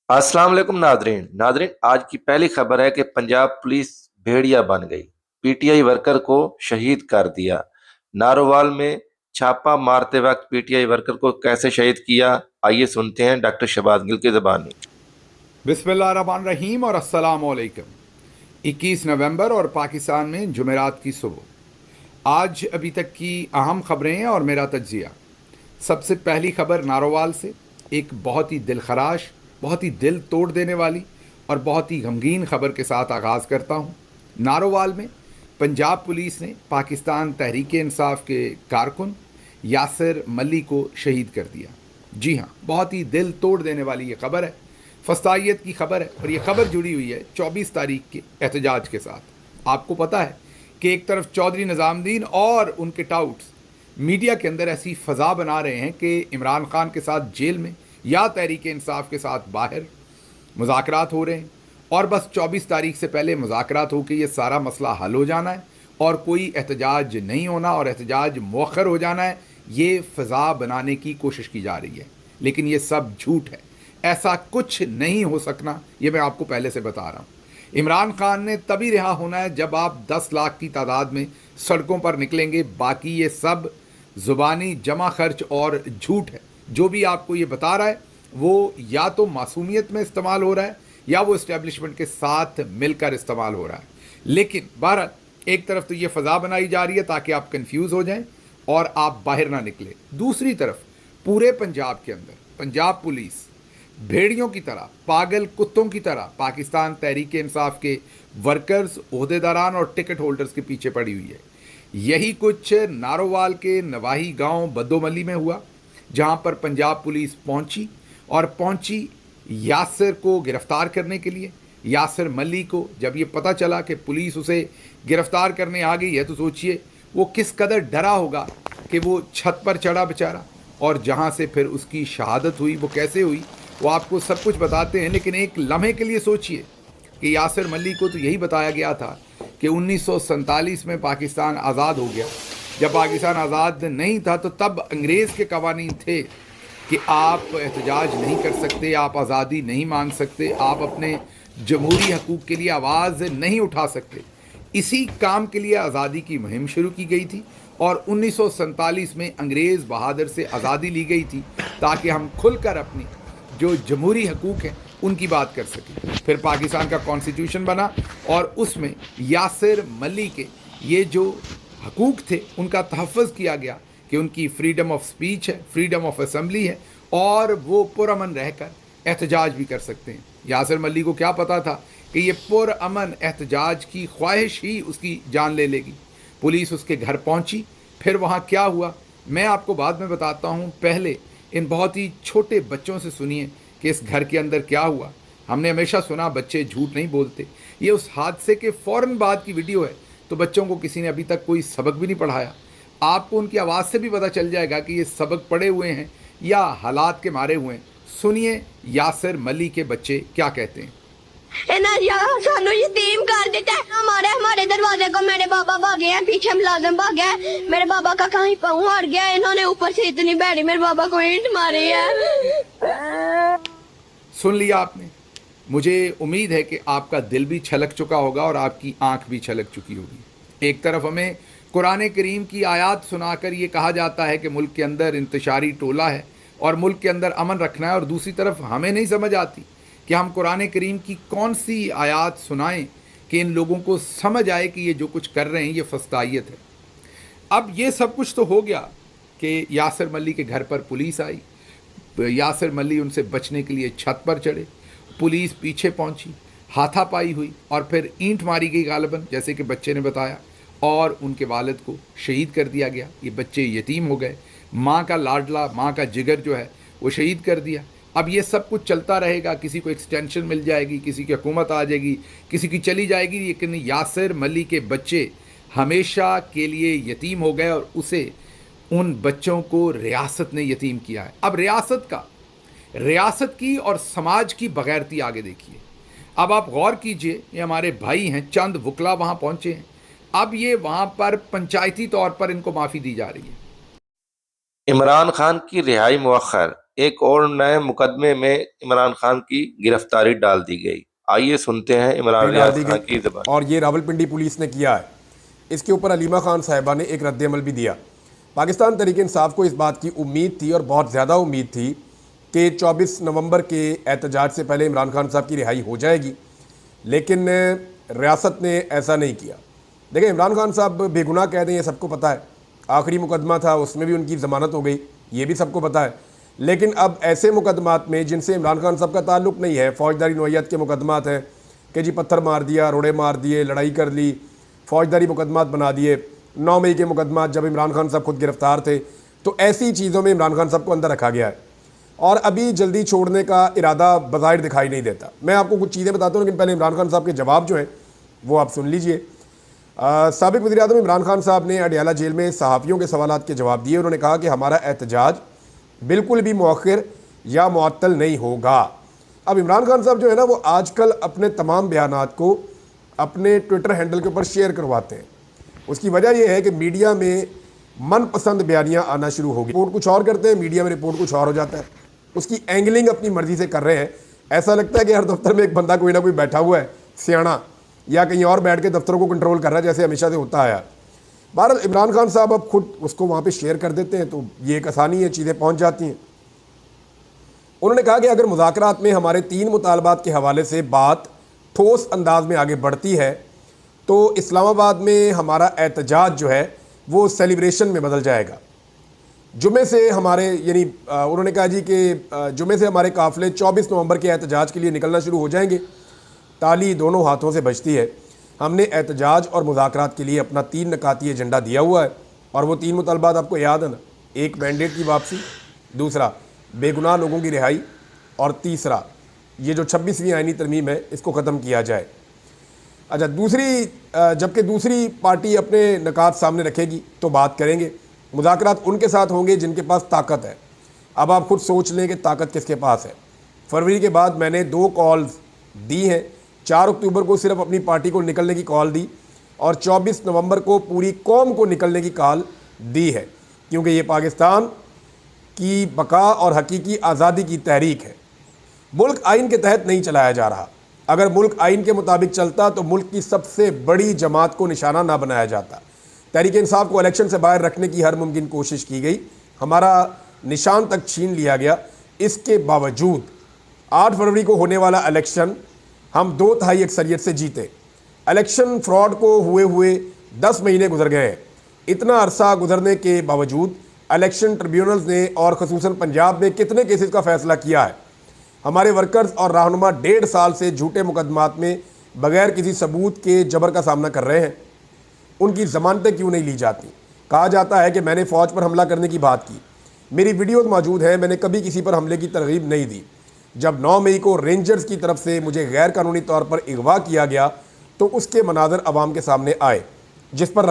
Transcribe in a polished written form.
السلام علیکم ناظرین آج کی پہلی خبر ہے کہ پنجاب پولیس بھیڑیا بن گئی، پی ٹی آئی ورکر کو شہید کر دیا۔ نارووال میں چھاپا مارتے وقت پی ٹی آئی ورکر کو کیسے شہید کیا، آئیے سنتے ہیں ڈاکٹر شہباز گل کی زبانی۔ بسم اللہ الرحمن الرحیم اور السلام علیکم۔ 21 نومبر اور پاکستان میں جمعرات کی صبح، آج ابھی تک کی اہم خبریں ہیں اور میرا تجزیہ۔ سب سے پہلی خبر نارووال سے، ایک بہت ہی دلخراش، بہت ہی دل توڑ دینے والی اور بہت ہی غمگین خبر کے ساتھ آغاز کرتا ہوں۔ نارووال میں پنجاب پولیس نے پاکستان تحریک انصاف کے کارکن یاسر ملی کو شہید کر دیا۔ جی ہاں، بہت ہی دل توڑ دینے والی یہ خبر ہے، فسطائیت کی خبر ہے، اور یہ خبر جڑی ہوئی ہے 24 تاریخ کے احتجاج کے ساتھ۔ آپ کو پتہ ہے کہ ایک طرف چودھری نظام الدین اور ان کے ٹاؤٹس میڈیا کے اندر ایسی فضا بنا رہے ہیں کہ عمران خان کے ساتھ جیل میں یا تحریک انصاف کے ساتھ باہر مذاکرات ہو رہے ہیں، اور بس 24 تاریخ سے پہلے مذاکرات ہو کے یہ سارا مسئلہ حل ہو جانا ہے اور کوئی احتجاج نہیں ہونا اور احتجاج مؤخر ہو جانا ہے۔ یہ فضا بنانے کی کوشش کی جا رہی ہے، لیکن یہ سب جھوٹ ہے، ایسا کچھ نہیں ہو سکنا، یہ میں آپ کو پہلے سے بتا رہا ہوں۔ عمران خان نے تبھی رہا ہونا ہے جب آپ 10 لاکھ کی تعداد میں سڑکوں پر نکلیں گے، باقی یہ سب زبانی جمع خرچ اور جھوٹ ہے۔ جو بھی آپ کو یہ بتا رہا ہے وہ یا تو معصومیت میں استعمال ہو رہا ہے یا وہ اسٹیبلشمنٹ کے ساتھ مل کر استعمال ہو رہا ہے۔ لیکن بہرحال ایک طرف تو یہ فضا بنائی جا رہی ہے تاکہ آپ کنفیوز ہو جائیں اور آپ باہر نہ نکلیں، دوسری طرف پورے پنجاب کے اندر پنجاب پولیس بھیڑیوں کی طرح، پاگل کتوں کی طرح پاکستان تحریک انصاف کے ورکرز، عہدیداران اور ٹکٹ ہولڈرز کے پیچھے پڑی ہوئی ہے۔ یہی کچھ نارووال کے نواحی گاؤں بدو ملی میں ہوا، جہاں پر پنجاب پولیس پہنچی یاسر کو گرفتار کرنے کے لیے۔ یاسر ملی کو جب یہ پتہ چلا کہ پولیس اسے گرفتار کرنے آ گئی ہے تو سوچئے وہ کس قدر ڈرا ہوگا کہ وہ چھت پر چڑھا بیچارہ، اور جہاں سے پھر اس کی شہادت ہوئی وہ کیسے ہوئی وہ آپ کو سب کچھ بتاتے ہیں۔ لیکن ایک لمحے کے لیے سوچئے کہ یاسر ملی کو تو یہی بتایا گیا تھا کہ 1947 میں پاکستان آزاد ہو گیا۔ جب پاکستان آزاد نہیں تھا تو تب انگریز کے قوانین تھے کہ آپ احتجاج نہیں کر سکتے، آپ آزادی نہیں مانگ سکتے، آپ اپنے جمہوری حقوق کے لیے آواز نہیں اٹھا سکتے۔ اسی کام کے لیے آزادی کی مہم شروع کی گئی تھی اور 1947 میں انگریز بہادر سے آزادی لی گئی تھی تاکہ ہم کھل کر اپنی جو جمہوری حقوق ہیں ان کی بات کر سکیں۔ پھر پاکستان کا کانسٹیٹیوشن بنا اور اس میں یاسر ملی کے یہ جو حقوق تھے ان کا تحفظ کیا گیا کہ ان کی فریڈم آف سپیچ ہے، فریڈم آف اسمبلی ہے، اور وہ پرامن رہ کر احتجاج بھی کر سکتے ہیں۔ یاسر ملی کو کیا پتا تھا کہ یہ پرامن احتجاج کی خواہش ہی اس کی جان لے لے گی۔ پولیس اس کے گھر پہنچی، پھر وہاں کیا ہوا میں آپ کو بعد میں بتاتا ہوں۔ پہلے ان بہت ہی چھوٹے بچوں سے سنیے کہ اس گھر کے اندر کیا ہوا۔ ہم نے ہمیشہ سنا بچے جھوٹ نہیں بولتے، یہ اس حادثے کے فوراً بعد کی ویڈیو ہے، تو بچوں کو کسی نے ابھی تک کوئی سبق بھی نہیں پڑھایا۔ آپ کو ان کی آواز سے بھی پتہ چل جائے گا کہ یہ سبق پڑھے ہوئے ہیں یا حالات کے مارے ہوئے ہیں۔ سنیے یاسر ملی کے بچے کیا کہتے ہیں۔ سانو یتیم کر دیتا ہے، ہمارے دروازے کو میرے بابا بھاگے ہیں، پیچھے ملازم بھاگے ہیں، میرے بابا کا کہیں پاؤں ہٹ گیا، انہوں نے اوپر سے اتنی بیڑی میرے بابا کو اینٹ ماری ہے۔ سن لیا آپ نے؟ مجھے امید ہے کہ آپ کا دل بھی چھلک چکا ہوگا اور آپ کی آنکھ بھی چھلک چکی ہوگی۔ ایک طرف ہمیں قرآن کریم کی آیات سنا کر یہ کہا جاتا ہے کہ ملک کے اندر انتشاری ٹولہ ہے اور ملک کے اندر امن رکھنا ہے، اور دوسری طرف ہمیں نہیں سمجھ آتی کہ ہم قرآن کریم کی کون سی آیات سنائیں کہ ان لوگوں کو سمجھ آئے کہ یہ جو کچھ کر رہے ہیں یہ فسطائیت ہے۔ اب یہ سب کچھ تو ہو گیا کہ یاسر ملی کے گھر پر پولیس آئی، یاسر ملی ان سے بچنے کے لیے چھت پر چڑھے، پولیس پیچھے پہنچی، ہاتھا پائی ہوئی اور پھر اینٹ ماری گئی غالباً، جیسے کہ بچے نے بتایا، اور ان کے والد کو شہید کر دیا گیا۔ یہ بچے یتیم ہو گئے، ماں کا لاڈلا، ماں کا جگر جو ہے وہ شہید کر دیا۔ اب یہ سب کچھ چلتا رہے گا، کسی کو ایکسٹینشن مل جائے گی، کسی کی حکومت آ جائے گی، کسی کی چلی جائے گی، لیکن یاسر ملی کے بچے ہمیشہ کے لیے یتیم ہو گئے اور اسے ان بچوں کو ریاست نے یتیم کیا ہے۔ اب ریاست کی اور سماج کی بغیرتی آگے دیکھیے۔ اب آپ غور کیجئے، یہ ہمارے بھائی ہیں، چند وکلا وہاں پہنچے ہیں، اب یہ وہاں پر پنچایتی طور پر ان کو معافی دی جا رہی ہے۔ عمران خان کی رہائی مؤخر، ایک اور نئے مقدمے میں عمران خان کی گرفتاری ڈال دی گئی۔ آئیے سنتے ہیں عمران ڈال ریاض دی خان گئی کی زبان۔ اور یہ راولپنڈی پولیس نے کیا ہے۔ اس کے اوپر علیمہ خان صاحبہ نے ایک رد عمل بھی دیا۔ پاکستان تحریک انصاف کو اس بات کی امید تھی اور بہت زیادہ امید تھی کہ 24 نومبر کے احتجاج سے پہلے عمران خان صاحب کی رہائی ہو جائے گی، لیکن ریاست نے ایسا نہیں کیا۔ دیکھیں، عمران خان صاحب بے گناہ کہہ دیں، یہ سب کو پتہ ہے۔ آخری مقدمہ تھا، اس میں بھی ان کی ضمانت ہو گئی، یہ بھی سب کو پتہ ہے۔ لیکن اب ایسے مقدمات میں جن سے عمران خان صاحب کا تعلق نہیں ہے، فوجداری نوعیت کے مقدمات ہیں کہ جی پتھر مار دیا، روڑے مار دیے، لڑائی کر لی، فوجداری مقدمات بنا دیے۔ 9 مئی کے مقدمات جب عمران خان صاحب خود گرفتار تھے، تو ایسی چیزوں میں عمران خان صاحب کو اندر رکھا گیا ہے اور ابھی جلدی چھوڑنے کا ارادہ بظاہر دکھائی نہیں دیتا۔ میں آپ کو کچھ چیزیں بتاتا ہوں، لیکن پہلے عمران خان صاحب کے جواب جو ہیں وہ آپ سن لیجئے۔ سابق وزیر اعظم عمران خان صاحب نے اڈیالہ جیل میں صحافیوں کے سوالات کے جواب دیے۔ انہوں نے کہا کہ ہمارا احتجاج بالکل بھی مؤخر یا معطل نہیں ہوگا۔ اب عمران خان صاحب جو ہے نا، وہ آج کل اپنے تمام بیانات کو اپنے ٹویٹر ہینڈل کے اوپر شیئر کرواتے ہیں۔ اس کی وجہ یہ ہے کہ میڈیا میں من پسند بیانیاں آنا شروع ہو گئی۔ رپورٹ کچھ اور کرتے ہیں، میڈیا میں رپورٹ کچھ اور ہو جاتا ہے۔ اس کی اینگلنگ اپنی مرضی سے کر رہے ہیں۔ ایسا لگتا ہے کہ ہر دفتر میں ایک بندہ کوئی نہ کوئی بیٹھا ہوا ہے، سیاڑا، یا کہیں اور بیٹھ کے دفتروں کو کنٹرول کر رہا ہے، جیسے ہمیشہ سے ہوتا آیا۔ بہرحال عمران خان صاحب اب خود اس کو وہاں پہ شیئر کر دیتے ہیں، تو یہ ایک آسانی ہے، چیزیں پہنچ جاتی ہیں۔ انہوں نے کہا کہ اگر مذاکرات میں ہمارے 3 مطالبات کے حوالے سے بات ٹھوس انداز میں آگے بڑھتی ہے تو اسلام آباد میں ہمارا احتجاج جو ہے وہ سیلیبریشن میں بدل جائے گا۔ جمعے سے ہمارے انہوں نے کہا جی کہ جمعے سے ہمارے قافلے 24 نومبر کے احتجاج کے لیے نکلنا شروع ہو جائیں گے۔ تالی دونوں ہاتھوں سے بجتی ہے۔ ہم نے احتجاج اور مذاکرات کے لیے اپنا 3 نکاتی ایجنڈا دیا ہوا ہے، اور وہ 3 مطالبات آپ کو یاد ہے نا؟ ایک، مینڈیٹ کی واپسی، دوسرا بے گناہ لوگوں کی رہائی، اور تیسرا یہ جو 26ویں آئینی ترمیم ہے اس کو ختم کیا جائے۔ اچھا، جبکہ دوسری پارٹی اپنے نکات سامنے رکھے گی تو بات کریں گے۔ مذاکرات ان کے ساتھ ہوں گے جن کے پاس طاقت ہے۔ اب آپ خود سوچ لیں کہ طاقت کس کے پاس ہے۔ فروری کے بعد میں نے 2 کالز دی ہیں۔ 4 اکتوبر کو صرف اپنی پارٹی کو نکلنے کی کال دی، اور 24 نومبر کو پوری قوم کو نکلنے کی کال دی ہے، کیونکہ یہ پاکستان کی بقا اور حقیقی آزادی کی تحریک ہے۔ ملک آئین کے تحت نہیں چلایا جا رہا۔ اگر ملک آئین کے مطابق چلتا تو ملک کی سب سے بڑی جماعت کو نشانہ نہ بنایا جاتا۔ تحریک انصاف کو الیکشن سے باہر رکھنے کی ہر ممکن کوشش کی گئی، ہمارا نشان تک چھین لیا گیا۔ اس کے باوجود 8 فروری کو ہونے والا الیکشن ہم 2/3 اکثریت سے جیتے۔ الیکشن فراڈ کو ہوئے 10 مہینے گزر گئے ہیں۔ اتنا عرصہ گزرنے کے باوجود الیکشن ٹریبیونلز نے اور خصوصاً پنجاب میں کتنے کیسز کا فیصلہ کیا ہے؟ ہمارے ورکرز اور رہنما 1.5 سال سے جھوٹے مقدمات میں بغیر کسی ثبوت کے جبر کا سامنا کر رہے ہیں۔ ان کی ضمانتیں کیوں نہیں لی جاتی؟ کہا جاتا ہے کہ میں نے فوج پر حملہ کرنے کی بات کی۔ میری ویڈیوز موجود ہیں، میں نے کبھی کسی پر حملے کی ترغیب نہیں دی۔ جب 9 مئی کو رینجرز کی طرف سے مجھے غیر قانونی طور پر اغوا کیا گیا تو اس کے مناظر عوام کے سامنے آئے، جس پر